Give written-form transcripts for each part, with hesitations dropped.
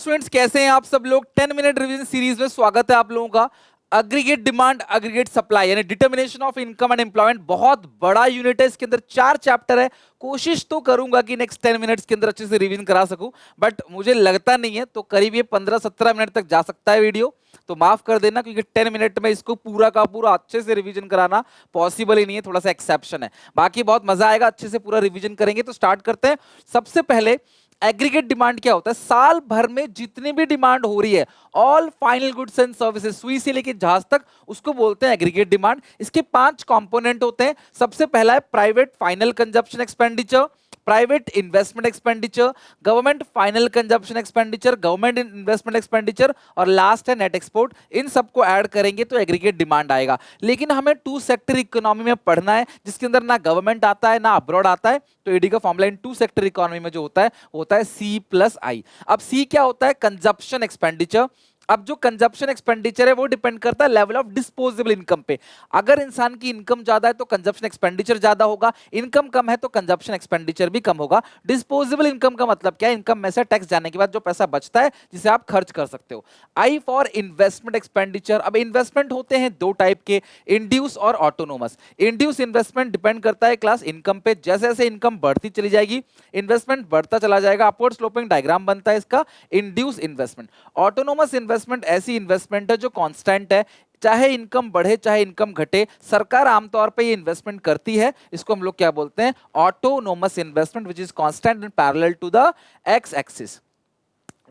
Students कैसे हैं आप सब लोग। 10 मिनट रिवीजन सीरीज में स्वागत है आप लोगों का। अग्रीगेट डिमांड अग्रीगेट सप्लाई यानी determination of income and employment बहुत बड़ा यूनिट है। इसके अंदर 4 चैप्टर है। कोशिश तो करूंगा कि नेक्स्ट 10 मिनट्स के अंदर अच्छे से रिवीजन करा सकूं, बट मुझे लगता नहीं है, तो करीब ये 15-17 मिनट तक जा सकता है वीडियो। तो माफ कर देना क्योंकि 10 मिनट में इसको पूरा का पूरा अच्छे से रिवीजन कराना पॉसिबल ही नहीं है, थोड़ा सा एक्सेप्शन है। बाकी बहुत मजा आएगा, अच्छे से पूरा रिवीजन करेंगे। तो स्टार्ट करते हैं। सबसे पहले एग्रीगेट डिमांड क्या होता है? साल भर में जितनी भी डिमांड हो रही है, all final goods and services, सुई से लेके जहाज तक, उसको बोलते हैं एग्रीगेट डिमांड। इसके 5 कंपोनेंट होते हैं। सबसे पहला है private final consumption expenditure, private investment expenditure, government final consumption expenditure, government investment expenditure, और लास्ट है नेट एक्सपोर्ट। इन सबको ऐड करेंगे तो एग्रीगेट डिमांड आएगा। लेकिन हमें 2 सेक्टर इकोनॉमी में पढ़ना है, जिसके अंदर ना गवर्नमेंट आता है ना अब्रॉड आता है। तो एडी का फॉर्मूला इन 2 सेक्टर इकोनॉमी में जो होता है वो होता है सी प्लस आई। अब सी क्या होता है? Consumption expenditure. अब जो कंजप्शन एक्सपेंडिचर है वो डिपेंड करता है लेवल ऑफ डिस्पोजेबल इनकम पे। अगर इंसान की इनकम ज्यादा है तो कंजप्शन एक्सपेंडिचर ज्यादा होगा, इनकम कम है तो कंजप्शन एक्सपेंडिचर भी कम होगा। डिस्पोजेबल इनकम का मतलब क्या है? इनकम में से टैक्स जाने के बाद जो पैसा बचता है जिसे आप खर्च कर सकते हो। I for investment expenditure. अब इन्वेस्टमेंट होते हैं 2 टाइप के, इंड्यूस और ऑटोनोमस। इंड्यूस इन्वेस्टमेंट डिपेंड करता है क्लास इनकम पे। जैसे जैसे इनकम बढ़ती चली जाएगी इन्वेस्टमेंट बढ़ता चला जाएगा, अपवर्ड स्लोपिंग डायग्राम बनता है इसका, इंड्यूस इन्वेस्टमेंट। ऑटोनोमस इन्वेस्टमेंट ऐसी इन्वेस्टमेंट है जो कांस्टेंट है, चाहे इनकम बढ़े चाहे इनकम घटे, सरकार आमतौर पे ये इन्वेस्टमेंट करती है। इसको हम लोग क्या बोलते हैं? Autonomous investment which is constant and parallel to the X axis.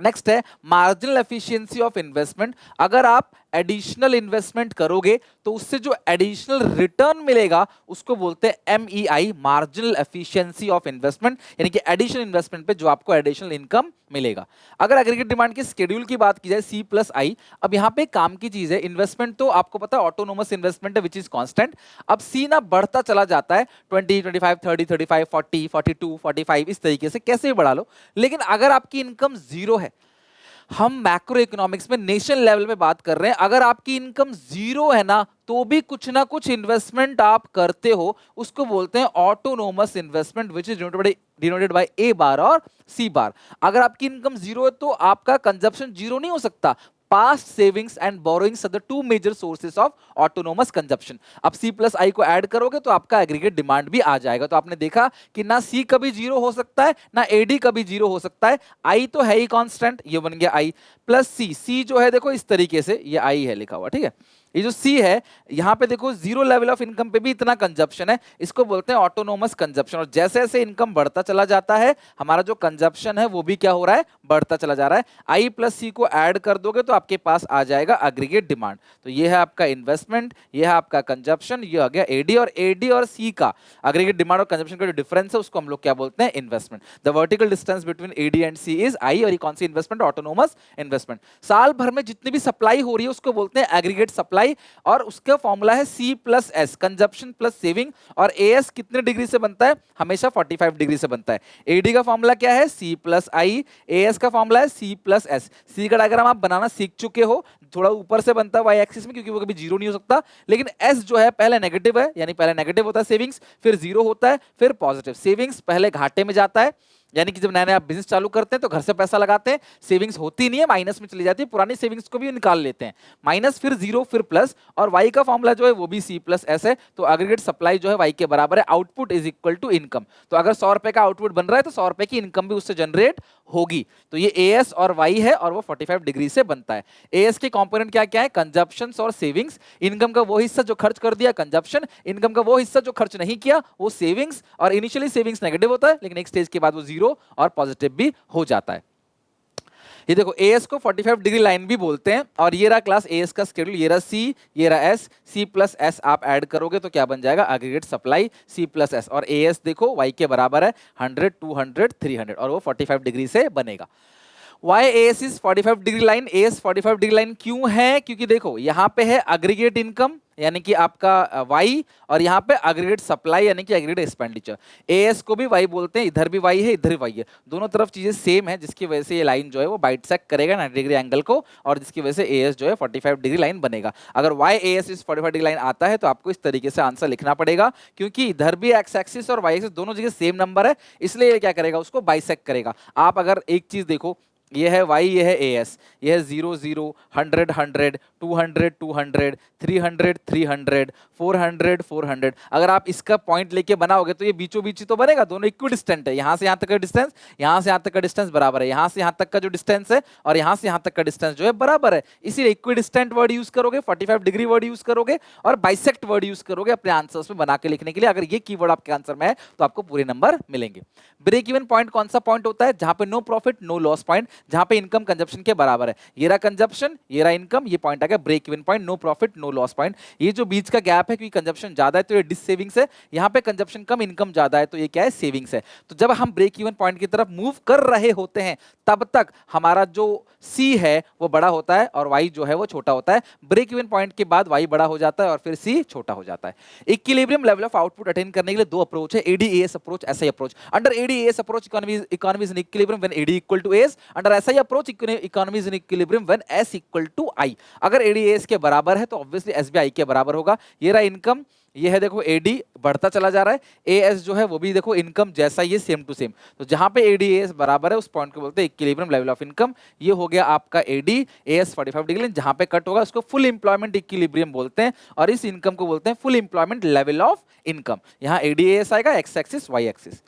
Next है मार्जिनल एफिशिएंसी ऑफ इन्वेस्टमेंट। अगर आप एडिशनल इन्वेस्टमेंट करोगे तो उससे जो एडिशनल रिटर्न मिलेगा उसको बोलते हैं एमईआई, मार्जिनल एफिशिएंसी ऑफ इन्वेस्टमेंट, यानी कि एडिशनल इन्वेस्टमेंट पे जो आपको एडिशनल इनकम मिलेगा। अगर एग्रीगेट डिमांड के स्केड्यूल की बात की जाए सी प्लस आई, अब यहां पे काम की चीज है, इन्वेस्टमेंट तो आपको पता है ऑटोनोमस इन्वेस्टमेंट है विच इज कांस्टेंट। अब सी ना बढ़ता चला जाता है 20, 25, 30, 35, 40, 42, 45, इस तरीके से कैसे भी बढ़ा लो। लेकिन अगर आपकी इनकम जीरो है, हम मैक्रो इकोनॉमिक्स में नेशन लेवल पे बात कर रहे हैं, अगर आपकी इनकम जीरो है ना तो भी कुछ ना कुछ इन्वेस्टमेंट आप करते हो, उसको बोलते हैं autonomous investment which is denoted by A bar और सी बार। अगर आपकी इनकम जीरो है तो आपका कंजप्शन जीरो नहीं हो सकता। Past savings and borrowings are the 2 major sources of autonomous consumption. अब सी प्लस आई को ऐड करोगे तो आपका एग्रीगेट डिमांड भी आ जाएगा। तो आपने देखा कि ना सी कभी जीरो हो सकता है ना एडी कभी जीरो हो सकता है। आई तो है ही कांस्टेंट, ये बन गया आई प्लस सी। सी जो है देखो इस तरीके से, ये आई है लिखा हुआ, ठीक है। ये जो सी है यहां पे देखो जीरो लेवल ऑफ इनकम पे भी इतना कंजप्शन है, इसको बोलते हैं ऑटोनोमस कंजप्शन। और जैसे जैसे इनकम बढ़ता चला जाता है हमारा जो कंजप्शन है वो भी क्या हो रहा है? बढ़ता चला जा रहा है। आई प्लस सी को ऐड कर दोगे तो आपके पास आ जाएगा एग्रीगेट डिमांड। तो ये है आपका इन्वेस्टमेंट, ये है आपका कंजप्शन, ये आ गया एडी। और एडी और सी का एग्रीगेट डिमांड और कंजप्शन का जो डिफरेंस है उसको हम लोग क्या बोलते हैं? Investment. The vertical distance between AD and C is I, और ये कौन सी इन्वेस्टमेंट? Autonomous investment. साल भर में जितनी भी सप्लाई हो रही है उसको बोलते हैं एग्रीगेट सप्लाई, और उसका फॉर्मूला है C plus S, consumption plus saving. और एएस कितने डिग्री से बनता है? हमेशा 45 डिग्री से बनता है। एडी का फॉर्मूला क्या है? सी प्लस आई। एएस का फॉर्मूला है सी प्लस एस। सी का डायग्राम आप बनाना सीख चुके हो, थोड़ा ऊपर से बनता है वाई एक्सिस में क्योंकि वो कभी जीरो नहीं हो सकता। लेकिन एस जो है पहले नेगेटिव है, यानी पहले नेगेटिव होता है सेविंग्स, फिर जीरो होता है, फिर पॉजिटिव। सेविंग्स पहले घाटे में जाता है, यानी कि जब नया नया बिजनेस चालू करते हैं तो घर से पैसा लगाते हैं, सेविंग्स होती नहीं है, माइनस में चली जाती है, पुरानी सेविंग्स को भी निकाल लेते हैं। माइनस, फिर जीरो, फिर प्लस। और वाई का फॉर्मूला जो है वो भी सी प्लस एस है। तो एग्रीगेट सप्लाई जो है वाई के बराबर है, output is equal to income. तो अगर 100 रुपए का आउटपुट बन रहा है तो 100 रुपए की इनकम भी उससे जनरेट होगी। तो ये एएस और वाई है और वो 45 डिग्री से बनता है। एएस के कंपोनेंट क्या क्या है? कंजप्शन और सेविंग्स। इनकम का वो हिस्सा जो खर्च कर दिया कंजप्शन, इनकम का वो हिस्सा जो खर्च नहीं किया वो सेविंग्स। और इनिशियली सेविंग्स नेगेटिव होता है लेकिन एक स्टेज के बाद वो जीरो और पॉजिटिव भी हो जाता है। ये देखो एएस को 45 डिग्री लाइन भी बोलते हैं। और ये रहा क्लास एएस का स्केड्यूल, ये रहा सी, ये रहा एस। सी प्लस एस आप ऐड करोगे तो क्या बन जाएगा? Aggregate supply C plus S. और एएस देखो वाई के बराबर है 100, 200, 300, और वो 45 डिग्री से बनेगा। Why AS is 45 degree line? AS 45 degree line क्यों है? क्योंकि देखो यहाँ पे है एग्रीगेट इनकम यानी कि आपका Y, और यहाँ पे एग्रीगेट सप्लाई यानी कि एग्रीगेट एक्सपेंडिचर। AS को भी Y बोलते हैं, इधर भी Y है इधर भी Y है, दोनों तरफ चीजें सेम है, जिसकी वजह से ये लाइन जो है वो बाइसेक्ट करेगा 90 डिग्री एंगल को, और जिसकी वजह से AS जो है 45 डिग्री लाइन बनेगा। अगर YAS इस 45 डिग्री लाइन आता है तो आपको इस तरीके से आंसर लिखना पड़ेगा, क्योंकि इधर भी एक्स एक्सिस और वाई एक्सिस दोनों जगह सेम नंबर है, इसलिए क्या करेगा? उसको बाइसेक्ट करेगा। आप अगर एक चीज देखो, ये है y, ये है as, ये है 0 0 100 100 200 200 300 300 400 400। अगर आप इसका पॉइंट लेके बनाओगे तो ये बीचों बीच ही तो बनेगा, दोनों इक्विडिस्टेंट है। यहां से यहां तक का डिस्टेंस, यहां से यहां तक का डिस्टेंस बराबर है, यहां से यहां तक का जो डिस्टेंस है और यहां से यहां तक का डिस्टेंस जो है बराबर है। इसीलिए इक्विडिस्टेंट वर्ड यूज करोगे, 45 डिग्री वर्ड यूज करोगे और बाइसेक्ट वर्ड यूज करोगे अपने आंसर्स में बना के लिखने के लिए। अगर ये कीवर्ड आपके आंसर में है तो आपको पूरे नंबर मिलेंगे। ब्रेक इवन पॉइंट कौन सा पॉइंट होता है? जहां पे no profit no loss point, जहां पे इनकम कंजप्शन के बराबर है। ये रहा कंजप्शन, ये रहा इनकम, ये पॉइंट आ गया break even point, no profit no loss point. ये जो बीच का गैप है, क्योंकि कंजप्शन ज्यादा है तो ये डिस सेविंग्स है, यहाँ पे कंजप्शन कम इनकम ज्यादा है तो ये क्या है? सेविंग्स है। तो जब हम ब्रेक इवन पॉइंट की तरफ मूव कर रहे होते हैं तब तक हमारा जो सी है वो बड़ा होता है और वाई जो है वो छोटा होता है। ब्रेक इवन पॉइंट के बाद वाई बड़ा हो जाता है और फिर सी छोटा हो जाता है। Equilibrium level of output attain करने के लिए दो अप्रोच है, ADAS approach, SI approach. Under ADAS approach economy is in equilibrium when AD equal to AS. Under SI approach economy is in equilibrium when S equal to I. अगर AD AS के बराबर है तो obviously S भी आई के बराबर होगा। ये रहा इनकम, ये है देखो AD बढ़ता चला जा रहा है, AS जो है वो भी देखो इनकम जैसा, ये सेम टू सेम। तो जहां पे AD AS बराबर है उस पॉइंट को बोलते हैं इक्विलिब्रियम लेवल ऑफ इनकम। ये हो गया आपका AD AS 45 डिग्री, जहां पे कट होगा उसको फुल एम्प्लॉयमेंट इक्विलिब्रियम बोलते हैं और इस इनकम को बोलते हैं full employment level of income. यहाँ AD AS आएगा, X axis Y axis.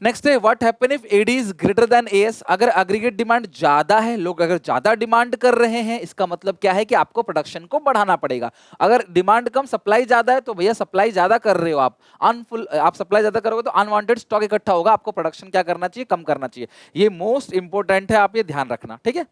Next है what happen if AD is greater than AS. अगर एग्रीगेट डिमांड ज्यादा है, लोग अगर ज्यादा डिमांड कर रहे हैं, इसका मतलब क्या है कि आपको प्रोडक्शन को बढ़ाना पड़ेगा। अगर डिमांड कम सप्लाई ज्यादा है तो भैया सप्लाई ज्यादा कर रहे हो आप सप्लाई ज्यादा करोगे तो अनवांटेड स्टॉक इकट्ठा होगा, आपको प्रोडक्शन क्या करना चाहिए? कम करना चाहिए। ये मोस्ट इंपॉर्टेंट है, आप ये ध्यान रखना, ठीक है।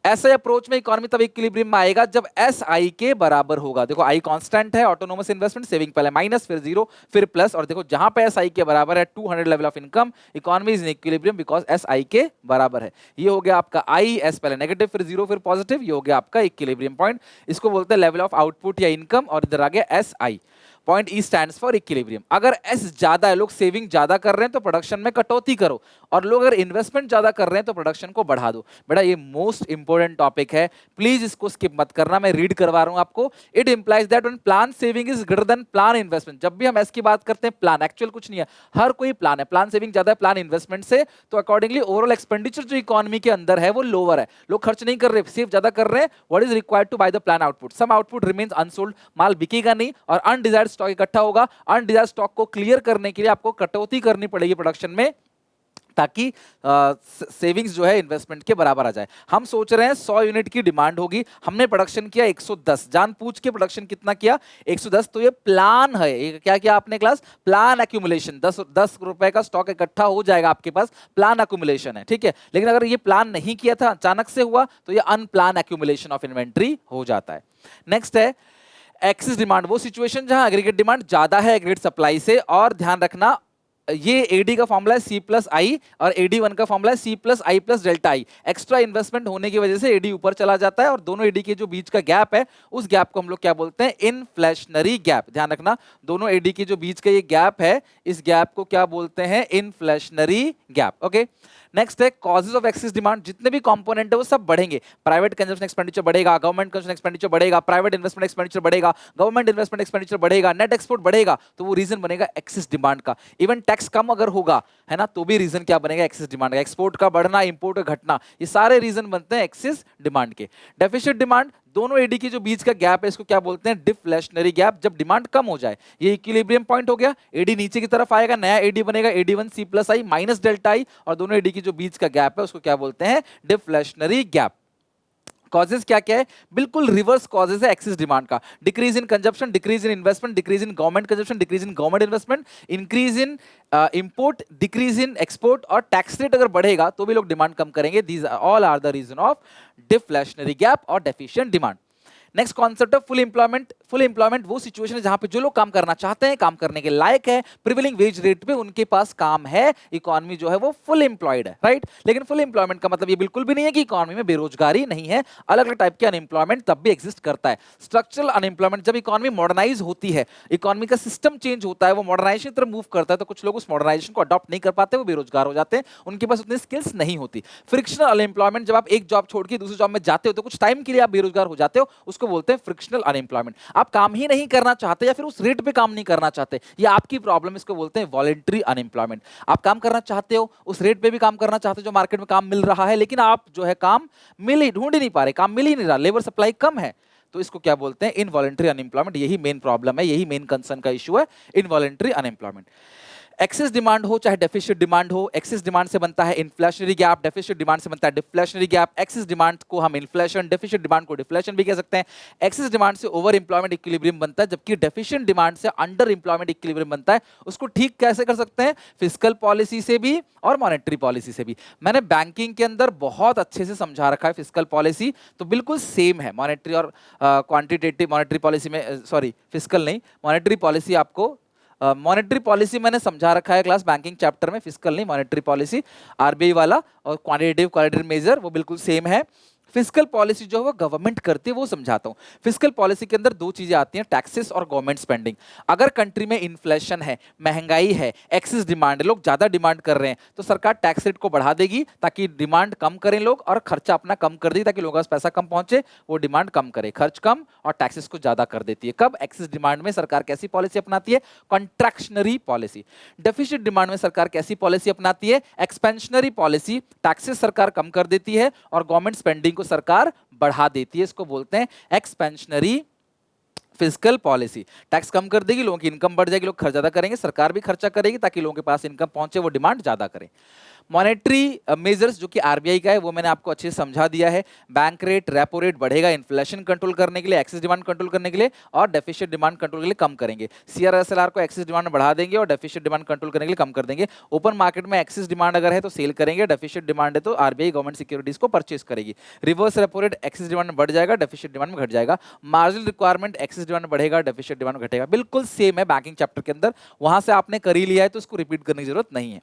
ऐसे अप्रोच में इकोनॉमी तब इक्विलिब्रियम में आएगा जब एस आई के बराबर होगा। देखो आई कांस्टेंट है, ऑटोनोमस इन्वेस्टमेंट, सेविंग पहले माइनस फिर जीरो फिर प्लस, और देखो जहां पे एस आई के बराबर है 200 level of income, economy is in equilibrium because S I के बराबर है। ये हो गया आपका आई, एस पहले नेगेटिव फिर जीरो फिर पॉजिटिव, ये हो गया आपका इक्विलिब्रियम पॉइंट। इसको बोलते हैं लेवल ऑफ आउटपुट या इनकम, और इधर आ गया S I. Point E stands for equilibrium. अगर एस ज्यादा है, लोग सेविंग ज्यादा कर रहे हैं तो प्रोडक्शन में कटौती करो, और लोग अगर इन्वेस्टमेंट ज्यादा कर रहे हैं तो प्रोडक्शन को बढ़ा दो। बेटा ये मोस्ट इंपॉर्टेंट टॉपिक है, प्लीज इसको स्किप मत करना, मैं रीड करवा रहा हूं आपको। It implies that when plan saving is greater then plan investment. जब भी हम एस की बात करते हैं, प्लान एक्चुअल कुछ नहीं है, हर कोई प्लान है, प्लान सेविंग ज्यादा है प्लान इन्वेस्टमेंट से, तो अकॉर्डिंगली ओवरऑल एक्सपेंडिचर जो इकोनॉमी के अंदर है वो लोअर है, लोग खर्च नहीं कर रहे, सेव ज्यादा कर रहे हैं। What is required to buy the plan output? Some output remains unsold, माल बिकेगा नहीं और अनडिजायर्ड स्टॉक इकट्ठा होगा। अनडिजायर्ड स्टॉक को क्लियर करने के लिए आपको कटौती करनी पड़ेगी प्रोडक्शन में, ताकि सेविंग्स जो है इन्वेस्टमेंट के बराबर आ जाए। हम सोच रहे हैं 100 यूनिट की डिमांड होगी, हमने प्रोडक्शन किया 110, जान पूछ के प्रोडक्शन कितना किया? 110। तो ये प्लान है, ये क्या किया आपने क्लास? Plan accumulation. 10 रुपए का स्टॉक इकट्ठा हो जाएगा आपके पास, प्लान एक्यूमुलेशन है, ठीक है। लेकिन अगर ये प्लान नहीं किया था, अचानक से हुआ, तो ये अनप्लान एक्यूमुलेशन ऑफ इन्वेंट्री हो जाता है। नेक्स्ट है एक्सेस डिमांड, वो सिचुएशन जहां एग्रीगेट डिमांड ज्यादा है एग्रीगेट सप्लाई से। और ध्यान रखना, ये एडी का फॉर्मूला है सी प्लस आई और एडी वन का फॉर्मूला है C plus I plus delta I. Extra investment होने की वजह से एडी ऊपर चला जाता है और दोनों एडी के जो बीच का गैप है उस गैप को हम लोग क्या बोलते हैं? इनफ्लेशनरी गैप। ध्यान रखना, दोनों एडी के जो बीच का ये गैप है, इस गैप को क्या बोलते हैं? इनफ्लेशनरी गैप। ओके, नेक्स्ट है कॉजेज ऑफ एक्सेस डिमांड। जितने भी कंपोनेंट है वो सब बढ़ेंगे। प्राइवेट कंजम्पशन एक्सपेंडिचर बढ़ेगा, गवर्नमेंट कंजम्पशन एक्सपेंडिचर बढ़ेगा, प्राइवेट इन्वेस्टमेंट एक्सपेंडिचर बढ़ेगा, गवर्नमेंट इन्वेस्टमेंट एक्सपेंडिचर बढ़ेगा, नेट एक्सपोर्ट बढ़ेगा, तो वो रीजन बनेगा एक्सेस डिमांड का। इवन टैक्स कम अगर होगा, है ना, तो भी रीजन क्या बनेगा? एक्सेस डिमांड का। एक्सपोर्ट का बढ़ना, इंपोर्ट का घटना, ये सारे रीजन बनते हैं एक्सेस डिमांड के। डेफिसिट डिमांड, दोनों एडी के जो बीच का गैप है इसको क्या बोलते हैं? Deflationary gap. जब डिमांड कम हो जाए, ये इक्विलिब्रियम पॉइंट हो गया, एडी नीचे की तरफ आएगा, नया एडी बनेगा, AD one C plus I minus delta I, और दोनों एडी की जो बीच का गैप है उसको क्या बोलते हैं? Deflationary gap. कॉजेज क्या क्या है? बिल्कुल रिवर्स कॉजेज है एक्सेस डिमांड का। Decrease in consumption, decrease in investment, decrease in government consumption, decrease in government investment, increase in import, decrease in export, और टैक्स रेट अगर बढ़ेगा तो भी लोग डिमांड कम करेंगे। These all are the reason of deflationary gap और deficient demand. Next concept है फुल एम्प्लॉयमेंट। फुल एम्प्लॉयमेंट वो सिचुएशन है जहां पे जो लोग काम करना चाहते हैं, काम करने के लायक है, प्रिवेलिंग वेज रेट पे उनके पास काम है, इकोनॉमी जो है वो फुल एम्प्लॉयड है, राइट। लेकिन फुल एम्प्लॉयमेंट का मतलब ये बिल्कुल भी नहीं है कि इकोनॉमी में बेरोजगारी नहीं है, अलग अलग टाइप के अनएम्प्लॉयमेंट तब भी एग्जिस्ट करता है। स्ट्रक्चरल अनएम्प्लॉयमेंट, जब इकोनॉमी मॉडर्नाइज होती है, इकोनॉमी का सिस्टम चेंज होता है, वो मॉडर्नाइजेशन की तरफ मूव करता है, तो कुछ लोग उस मॉडर्नाइजेशन को अडॉप्ट नहीं कर पाते, वो बेरोजगार हो जाते हैं, उनके पास उतनी स्किल्स नहीं होती। फ्रिक्शनल अनएम्प्लॉयमेंट, जब आप एक जॉब छोड़ के दूसरी जॉब में जाते हो तो कुछ टाइम के लिए आप बेरोजगार हो जाते हो, उसको इसको बोलते हैं फ्रिक्शनल अनएम्प्लॉयमेंट। आप काम ही नहीं करना चाहते या फिर उस रेट पे काम नहीं करना चाहते, ये आपकी प्रॉब्लम, इसको बोलते हैं वॉलंटरी अनएम्प्लॉयमेंट। आप काम करना चाहते हो, उस रेट पे भी काम करना चाहते हो जो मार्केट में काम मिल रहा है, लेकिन आप जो है काम ढूंढ ही नहीं पा रहे, काम मिल ही नहीं रहा, लेबर सप्लाई कम है, तो इसको क्या बोलते हैं? Involuntary unemployment. यही मेन प्रॉब्लम है, यही मेन कंसर्न का इशू है, इनवॉलंटरी अनएम्प्लॉयमेंट। एक्सेस डिमांड हो चाहे डेफिशिट डिमांड हो, एक्सेस डिमांड से बनता है इन्फ्लेशनरी गैप, डेफिशिट डिमांड से बनता है डिफ्लेशनरी गैप। एक्सेस डिमांड को हम इन्फ्लेशन, डेफिशिट डिमांड को डिफ्लेशन भी कह सकते हैं। एक्सेस डिमांड से ओवर एम्प्लॉयमेंट इक्विलिब्रियम बनता है, जबकि डेफिशिएंट डिमांड से अंडर एम्प्लॉयमेंट इक्विलिब्रियम बनता है। उसको ठीक कैसे कर सकते हैं? फिस्कल पॉलिसी से भी और मॉनेटरी पॉलिसी से भी। मैंने बैंकिंग के अंदर बहुत अच्छे से समझा रखा है फिस्कल पॉलिसी, तो बिल्कुल सेम है मॉनेटरी और क्वांटिटेटिव मॉनेटरी पॉलिसी में, सॉरी फिस्कल नहीं, मॉनेटरी पॉलिसी आपको मॉनेटरी पॉलिसी मैंने समझा रखा है क्लास बैंकिंग चैप्टर में, फिस्कल नहीं, मॉनेटरी पॉलिसी आरबीआई वाला, और क्वांटिटेटिव मेजर वो बिल्कुल सेम है। फिस्कल पॉलिसी जो है वो गवर्नमेंट करती है, वो समझाता हूं। फिस्कल पॉलिसी के अंदर दो चीजें आती हैं, टैक्सेस और गवर्नमेंट स्पेंडिंग। अगर कंट्री में इन्फ्लेशन है, महंगाई है, एक्सेस डिमांड, लोग ज्यादा डिमांड कर रहे हैं, तो सरकार टैक्स रेट को बढ़ा देगी ताकि डिमांड कम करें लोग, और खर्चा अपना कम कर देगी ताकि लोगों के पास पैसा कम पहुंचे, वो डिमांड कम करे, खर्च कम और टैक्सेस को ज्यादा कर देती है। कब? एक्सेस डिमांड में सरकार कैसी पॉलिसी अपनाती है? Contractionary policy. डेफिसिट डिमांड में सरकार कैसी पॉलिसी अपनाती है? Expansionary policy. टैक्सेस सरकार कम कर देती है और गवर्नमेंट स्पेंडिंग को सरकार बढ़ा देती है, इसको बोलते हैं एक्सपेंशनरी फिस्कल पॉलिसी। टैक्स कम कर देगी, लोगों की इनकम बढ़ जाएगी, लोग खर्च ज्यादा करेंगे, सरकार भी खर्चा करेगी ताकि लोगों के पास इनकम पहुंचे, वो डिमांड ज्यादा करें। मॉनेटरी मेजर्स जो कि आरबीआई का है वो मैंने आपको अच्छे से समझा दिया है। बैंक रेट, रेपो रेट बढ़ेगा इन्फ्लेशन कंट्रोल करने के लिए, एक्सेस डिमांड कंट्रोल करने के लिए, और डेफिशिट डिमांड कंट्रोल के लिए कम करेंगे। सीआरएसएलआर को एक्सेस डिमांड बढ़ा देंगे और डेफिशिट डिमांड कंट्रोल करने के लिए कम कर देंगे। ओपन मार्केट में एक्सेस डिमांड अगर है तो सेल करेंगे, डेफिशिट डिमांड है तो आरबीआई गवर्नमेंट सिक्योरिटीज को परचेस करेगी। Reverse repo rate, excess demand में बढ़ जाएगा, डेफिशिट डिमांड में घट जाएगा। मार्जिनल रिक्वायरमेंट, एक्सेस डिमांड बढ़ेगा, डेफिशिट डिमांड घटेगा। बिल्कुल सेम है बैंकिंग चैप्टर के अंदर, वहां से आपने कर ही लिया है तो उसको रिपीट करने की जरूरत नहीं है।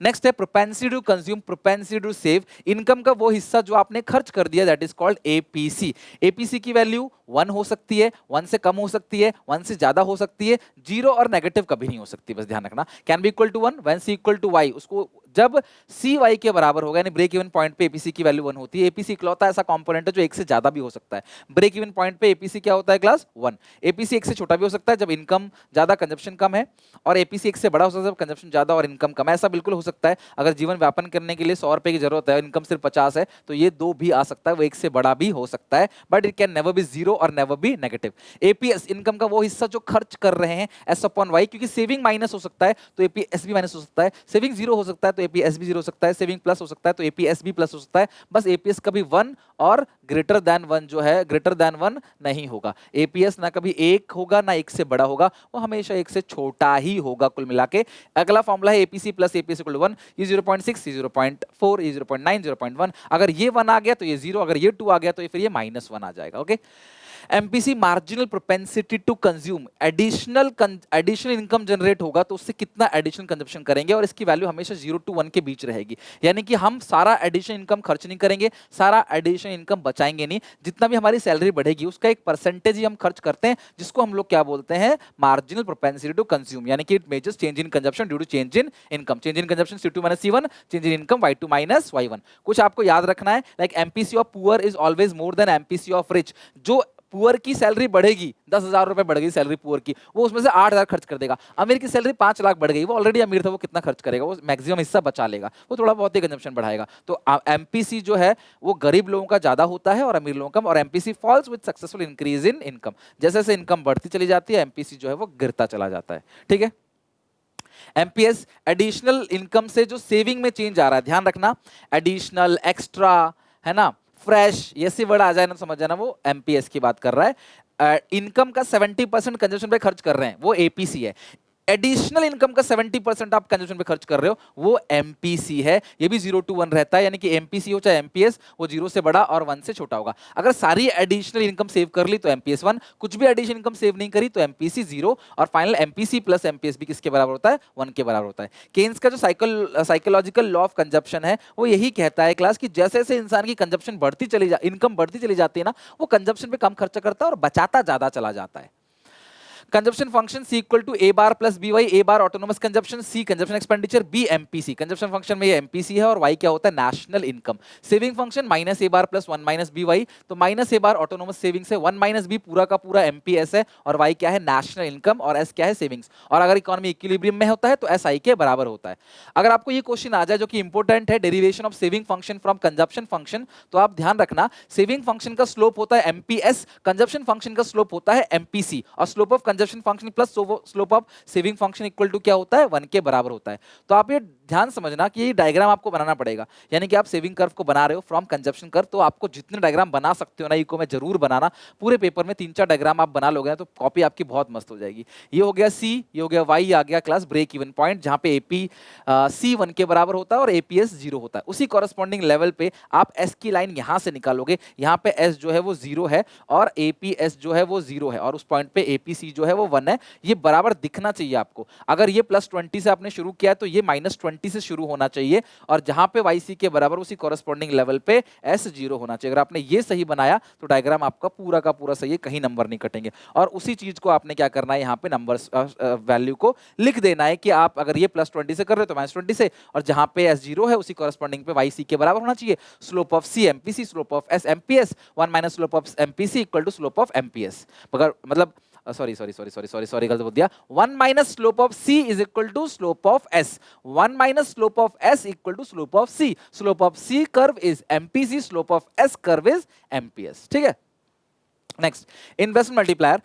नेक्स्ट है propensity to consume, propensity to save. Income का वो हिस्सा जो आपने खर्च कर दिया, that is called APC. APC की वैल्यू 1 हो सकती है, 1 से कम हो सकती है, 1 से ज्यादा हो सकती है, 0 और नेगेटिव कभी नहीं हो सकती, बस ध्यान रखना। Can be equal to 1 when C equal to Y. उसको जब सी वाई के बराबर होगा, यानी ब्रेक इवन पॉइंट पे एपीसी की वैल्यू 1 होती है। एपीसी इकलौता ऐसा कंपोनेंट है जो 1 से ज्यादा भी हो सकता है। ब्रेक इवन पॉइंट पे एपीसी क्या होता है क्लास? 1। एपीसी 1 से छोटा भी हो सकता है जब इनकम ज्यादा कंजप्शन कम है, और एपीसी 1 से बड़ा हो सकता है जब कंजप्शन ज्यादा और इनकम कम है। ऐसा बिल्कुल हो सकता है अगर जीवन व्यापन करने के लिए 100 रुपए की जरूरत है, इनकम सिर्फ 50 है, तो ये 2 भी आ सकता है, वो 1 से बड़ा भी हो सकता है, but it can never be 0 और never be negative. APS income का वो हिस्सा जो खर्च कर रहे हैं एस अपॉन वाई, क्योंकि सेविंग माइनस हो सकता है तो एपीएस भी माइनस हो सकता है, सेविंग 0 हो सकता है तो एपीएस भी 0 हो सकता है, सेविंग प्लस हो सकता है तो एपीएस भी प्लस हो सकता है। बस एपीएस कभी 1 और ग्रेटर देन 1 जो है, ग्रेटर देन 1 नहीं होगा। एपीएस ना कभी 1 होगा ना 1 से बड़ा होगा, वो हमेशा 1 से छोटा ही होगा कुल मिला के। अगला फॉर्मूला है APC plus APS equal to 1। ये 0.6, ये 0.4, ये 0.9, 0.1। अगर ये 1 आ गया तो ये 0, अगर ये 2 आ गया तो फिर ये -1 आ जाएगा। Okay. MPC marginal propensity to consume, additional income generate होगा तो उससे कितना एडिशनल कंजप्शन करेंगे, और इसकी वैल्यू हमेशा 0 to 1 के बीच रहेगी। यानी कि हम सारा एडिशनल इनकम खर्च नहीं करेंगे, सारा एडिशनल इनकम बचाएंगे नहीं, जितना भी हमारी सैलरी बढ़ेगी उसका एक परसेंटेज ही हम खर्च करते हैं, जिसको हम लोग क्या बोलते हैं? Marginal propensity to consume. यानी कि it measures change in consumption due to change in income. Change in consumption C2 - C1, change in income Y2 - Y1। कुछ आपको याद रखना है, like MPC of poor is always more than MPC of rich. जो poor की salary बढ़ेगी, 10,000 रुपए बढ़ गई सैलरी पुअर की, वो उसमें से 8,000 खर्च कर देगा। अमीर की सैलरी 5 लाख बढ़ गई, वो ऑलरेडी अमीर था, वो कितना खर्च करेगा? वो मैक्सिमम हिस्सा बचा लेगा, वो थोड़ा बहुत ही कंजम्पशन बढ़ाएगा। तो एमपीसी जो है वो गरीब लोगों का ज्यादा होता है और अमीर लोगों का कम, और MPC falls with successful increase in income. जैसे जैसे इनकम बढ़ती चली जाती है, एमपीसी जो है वो गिरता चला जाता है। ठीक है। एमपीएस एडिशनल इनकम से जो सेविंग में चेंज आ रहा है, ध्यान रखना, एडिशनल, एक्स्ट्रा, है ना, फ्रेश, ये सी वर्ड आ जाए ना समझ जाना, वो एमपीएस की बात कर रहा है। इनकम का 70% कंजप्शन पे खर्च कर रहे हैं, वो एपीसी है। एडिशनल इनकम का 70% आप कंजप्शन पे खर्च कर रहे हो, वो एमपीसी है। ये भी 0 to 1 रहता है, यानी कि एमपीसी हो चाहे एमपीएस, वो 0 से बड़ा और 1 से छोटा होगा। अगर सारी एडिशनल इनकम सेव कर ली तो एमपीएस 1, कुछ भी एडिशनल इनकम सेव नहीं करी तो एमपीसी 0, और फाइनल एमपीसी प्लस एमपीएस भी किसके बराबर होता है? 1 के बराबर होता है। केन्स का जो साइकोलॉजिकल लॉ ऑफ कंजप्शन है वो यही कहता है क्लास कि जैसे जैसे इंसान की कंजप्शन बढ़ती इनकम बढ़ती चली जाती है ना, वो कंजप्शन पे कम खर्चा करता है और बचाता ज्यादा चला जाता है। Consumption function C equal to A bar plus BY, A bar autonomous consumption, C consumption expenditure, B MPC। Consumption function में ये MPC है और Y क्या होता है, national income. Saving function minus A bar plus 1 minus BY, तो minus A bar autonomous savings है, 1 minus B पूरा का पूरा MPS है, और Y क्या है, नेशनल इनकम, और S क्या है, सेविंग्स। और अगर इकोनॉमी इक्विलिब्रियम में होता है तो S I के बराबर होता है। अगर आपको ये क्वेश्चन आ जाए जो कि इंपॉर्टेंट है, derivation of saving function from consumption function, तो आप ध्यान रखना सेविंग फंक्शन का स्लोप होता है MPS, कंजप्शन फंक्शन का स्लोप होता है MPC, और slope of consumption function plus slope of saving function equal to क्या होता है, 1 के बराबर होता है। तो आप ये ध्यान समझना कि ये डायग्राम आपको बनाना पड़ेगा, यानी कि आप सेविंग कर्व को बना रहे हो फ्रॉम कंजप्शन कर्व, तो आपको जितने डायग्राम बना सकते हो ना इको में जरूर बनाना। पूरे पेपर में 3-4 डायग्राम आप बना लोगे तो कॉपी आपकी बहुत मस्त हो जाएगी। ये हो गया C, ये हो गया Y, आ गया क्लास ब्रेक इवन पॉइंट, जहां पे AP C 1 के बराबर होता है और APS 0 होता है। उसी कॉरस्पॉन्डिंग लेवल पे आप S की लाइन यहां से निकालोगे, यहाँ पे S जो है वो 0 है और APS जो है वो 0 है, और उस पॉइंट पे APC जो है वो 1 है। ये बराबर दिखना चाहिए आपको। अगर ये +20 से आपने शुरू किया तो ये -20 से शुरू होना चाहिए, और जहां पे YC के बराबर उसी कॉरस्पॉन्डिंग लेवल पे S 0 होना चाहिए। अगर आपने ये सही बनाया तो डायग्राम आपका पूरा का पूरा सही है, कहीं नंबर नहीं कटेंगे। और उसी चीज को आपने क्या करना है, यहाँ पे नंबर्स वैल्यू को लिख देना है कि आप अगर ये +20 से कर रहे हो तो -20 से, और जहां पे S 0 है उसी कॉरस्पॉन्डिंग पे YC के बराबर होना चाहिए। Slope of C MPC, slope of S MPS, 1 minus slope of MPC equal to slope of MPS। मगर मतलब सॉरी गलत बोल दिया। 1 minus slope of C is equal to slope of S, 1 minus slope of S equal to slope of C। Slope of C curve is MPC, slope of S curve is MPS। ठीक है, next investment multiplier,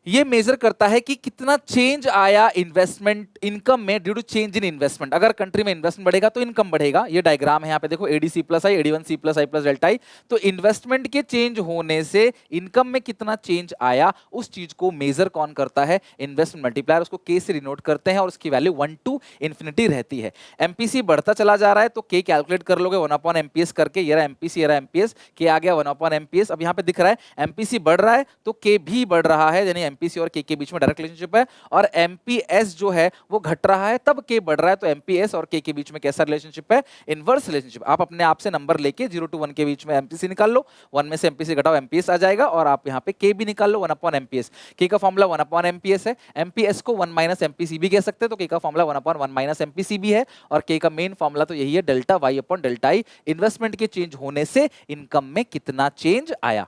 ये measure करता है कि कितना change आया investment income में due to change in investment. अगर कंट्री में इन्वेस्टमेंट बढ़ेगा तो इनकम बढ़ेगा। ये डायग्राम है, यहाँ पे देखो ADC plus I, AD1C plus I plus delta आई। तो इन्वेस्टमेंट के चेंज होने से इनकम में कितना चेंज आया, उस चीज को मेजर कौन करता है, इन्वेस्टमेंट मल्टीप्लायर। उसको K से डिनोट करते हैं और उसकी वैल्यू 1 to इन्फिनिटी रहती है। MPC बढ़ता चला जा रहा है तो K कैलकुलेट कर लोगे 1/MPS करके। ये रहा MPC, ये रहा MPS, K आ गया 1/MPS। अब यहाँ पे दिख रहा है MPC बढ़ रहा है तो K भी बढ़ रहा है, यानी MPC और K के बीच में डायरेक्ट रिलेशनशिप है। और MPS जो है वो घट रहा है तब K बढ़ रहा है, तो MPS और K के बीच में कैसा रिलेशनशिप है, इनवर्स रिलेशनशिप। आप अपने आप से नंबर लेके 0 to 1 के बीच में MPC निकाल लो, 1 में से MPC घटाओ MPS आ जाएगा, और आप यहाँ पे K भी निकाल लो 1/MPS। K का फॉर्मूला 1/MPS है, MPS को 1 माइनस MPC भी कह सकते हैं, तो K का फॉर्मूला 1/1 माइनस MPC भी है, और K का मेन फॉर्मूला तो यही है, delta Y upon delta I। Investment के चेंज होने से इनकम में कितना चेंज आया।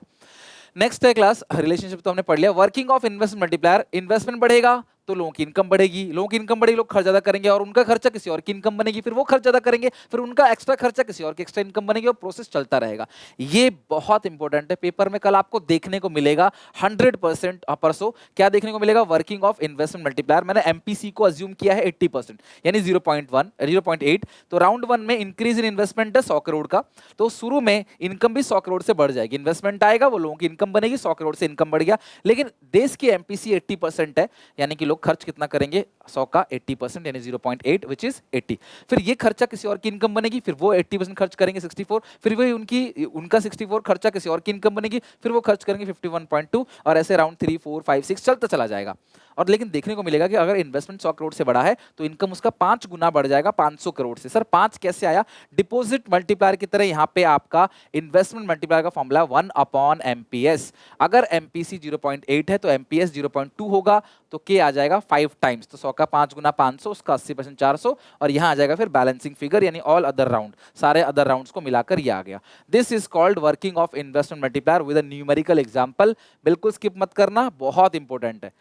नेक्स्ट है क्लास रिलेशनशिप, तो हमने पढ़ लिया। Working of investment multiplier, investment बढ़ेगा तो लोगों की इनकम बढ़ेगी, लोगों की इनकम बढ़ेगी, लोग खर्च ज्यादा करेंगे और उनका खर्चा किसी और की इनकम बनेगी, फिर वो खर्च ज्यादा करेंगे, फिर उनका एक्स्ट्रा खर्चा किसी और की एक्स्ट्रा इनकम बनेगी, और प्रोसेस चलता रहेगा। ये बहुत इंपॉर्टेंट है, पेपर में कल आपको देखने को मिलेगा 100% परसों क्या देखने को मिलेगा, वर्किंग ऑफ इन्वेस्टमेंट मल्टीप्लायर। मैंने MPC को अज्यूम किया है 80%, यानी 0.8। तो राउंड 1 में इंक्रीज इन इन्वेस्टमेंट है 100 करोड़ का, तो शुरू में इनकम भी 100 करोड़ से बढ़ जाएगी। इन्वेस्टमेंट आएगा, वो लोगों की इनकम बनेगी, 100 करोड़ से इनकम बढ़ गया। लेकिन देश की MPC 80% है, यानी कि लोग खर्च कितना करेंगे, 100 का 80%, यानी 0.8 विच इज 80। फिर ये खर्चा किसी और की इनकम बनेगी, फिर वो 80% खर्च करेंगे 64, फिर वही उनका 64 खर्चा किसी और की इनकम बनेगी, फिर वो खर्च करेंगे 51.2, और ऐसे राउंड 3, 4, 5, 6 चलता चला जाएगा। और लेकिन देखने को मिलेगा कि अगर इन्वेस्टमेंट 100 करोड़ से बढ़ा है तो इनकम उसका 5 गुना बढ़ जाएगा 500 करोड़ से। सर 5 कैसे आया, डिपॉजिट मल्टीप्लायर की तरह यहाँ पे आपका इन्वेस्टमेंट मल्टीप्लायर का फॉर्मूला 1/MPS। अगर MPC 0.8 है तो MPS 0.2 होगा, तो K आ जाएगा 5 टाइम्स, तो 100 का 5 गुना 500, उसका 80% 400, और यहाँ आ जाएगा फिर बैलेंसिंग फिगर, यानी ऑल अदर राउंड, सारे अदर राउंड्स को मिलाकर ये आ गया। This is called working of investment multiplier with a numerical example. बिल्कुल स्किप मत करना, बहुत इंपॉर्टेंट है।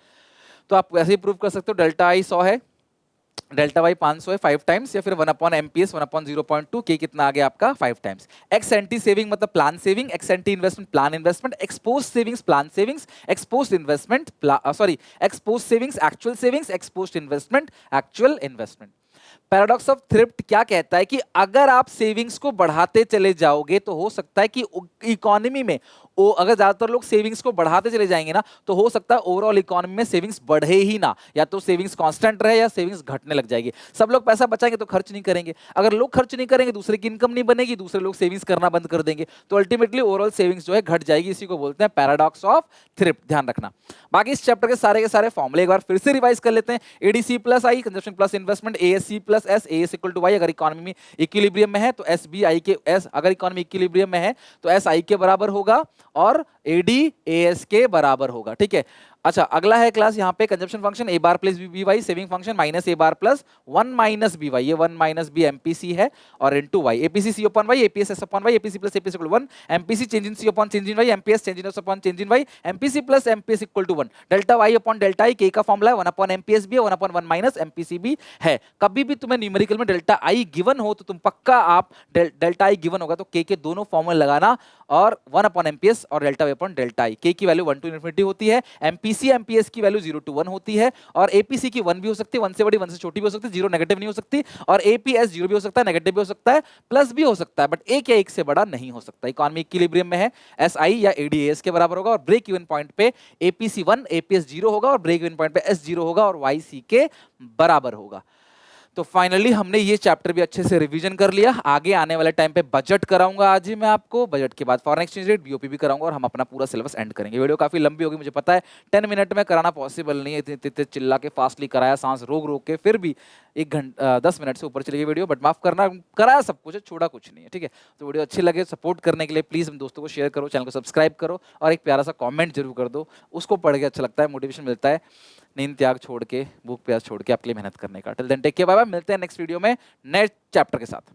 तो आप वैसे ही प्रूव कर सकते हो, डेल्टा I 100 है, डेल्टा Y 500 है 5 टाइम्स, या फिर 1/MPS 1/0.2, K कितना आ गया आपका 5 टाइम्स। एक्स एंटी सेविंग मतलब plan saving, x anti investment plan investment, expose savings plan savings, expose investment expose savings actual savings, expose investment actual investment. Paradox of thrift क्या कहता है कि अगर आप सेविंग्स को बढ़ाते चले जाओगे तो हो सकता है कि इकोनॉमी में अगर ज्यादातर लोग सेविंग्स को बढ़ाते चले जाएंगे ना, तो हो सकता है ओवरऑल इकोनॉमी में सेविंग्स बढ़े ही ना, या तो सेविंग्स कांस्टेंट रहे या सेविंग्स घटने लग जाएगी। सब लोग पैसा बचाएंगे तो खर्च नहीं करेंगे, अगर लोग खर्च नहीं करेंगे दूसरे की इनकम नहीं बनेगी, दूसरे लोग सेविंग्स करना बंद कर देंगे, तो अल्टीमेटली ओवरऑल सेविंग्स जो है घट जाएगी। इसी को बोलते हैं पैराडॉक्स ऑफ थ्रिफ्ट, ध्यान रखना। बाकी इस चैप्टर के सारे फॉर्मूले एक बार फिर से रिवाइज कर लेते हैं। ADC plus I consumption plus investment, ASC plus S, AS equal to Y। अगर इकोनॉमी में इक्विलिब्रियम में है तो SBI के S, अगर इकोनॉमी इक्विलिब्रियम में है तो SI के बराबर होगा और AD AS के बराबर होगा। ठीक है, अच्छा, अगला है क्लास यहाँ पे consumption function A bar plus B Y, saving function minus A bar plus 1 minus B Y, ये 1 माइनस बी एमपीसी है, और into Y, APC C upon Y, APS S upon Y, APC plus APS equal to 1, MPC change in C upon change in Y, MPS change in S upon change in Y, MPC plus MPS equal to 1, delta Y upon delta I, के का formula है 1 upon MPS भी है, 1 upon 1 minus MPC भी है। कभी भी तुम्हें न्यूमेरिकल में डेल्टा आई गिवन हो तो तुम पक्का आप डेल्टा आई गिवन होगा तो के दोनों फॉर्मूले लगाना, और 1 अपॉन एमपीएस और delta Y upon delta I. K की वैल्यू 1 टू इन्फिनिटी होती है, एमपीसी एमपीएस की वैल्यू 0 टू 1 होती है, और एपीसी की 1 भी हो सकती है, 1 से बड़ी 1 से छोटी भी हो सकती है, 0 नेगेटिव नहीं हो सकती, और एपीएस 0 भी हो सकता है, नेगेटिव भी हो सकता है, प्लस भी हो सकता है, बट एक या एक से बड़ा नहीं हो सकता। इकोनॉमी इक्विलिब्रियम में है, एसआई या एडीएस के बराबर होगा, और ब्रेक इवन पॉइंट पे एपीसी 1 एपीएस 0 होगा, और ब्रेक इवन पॉइंट पे एस 0 होगा, और वाई सी के बराबर होगा। तो फाइनली हमने ये चैप्टर भी अच्छे से रिवीजन कर लिया। आगे आने वाले टाइम पे बजट कराऊंगा आज ही मैं आपको, बजट के बाद फॉरेन एक्सचेंज रेट, बीओपी भी कराऊंगा, और हम अपना पूरा सिलेबस एंड करेंगे। वीडियो काफी लंबी होगी मुझे पता है, 10 मिनट में कराना पॉसिबल नहीं है, इतने चिल्ला के फास्टली कराया, सांस रोक रोक के, फिर भी 1 घंटा 10 मिनट से ऊपर चली गई वीडियो, बट माफ करना, कराया सब कुछ है, छोड़ा कुछ नहीं है, ठीक है। तो वीडियो अच्छी लगे सपोर्ट करने के लिए प्लीज दोस्तों को शेयर करो, चैनल को सब्सक्राइब करो, और एक प्यारा सा कॉमेंट जरूर कर दो, उसको पढ़ के अच्छा लगता है, मोटिवेशन मिलता है नींद त्याग छोड़ के, भूख प्यास छोड़ के आपके लिए मेहनत करने का। Till then take care, bye bye, मिलते हैं नेक्स्ट वीडियो में नए चैप्टर के साथ।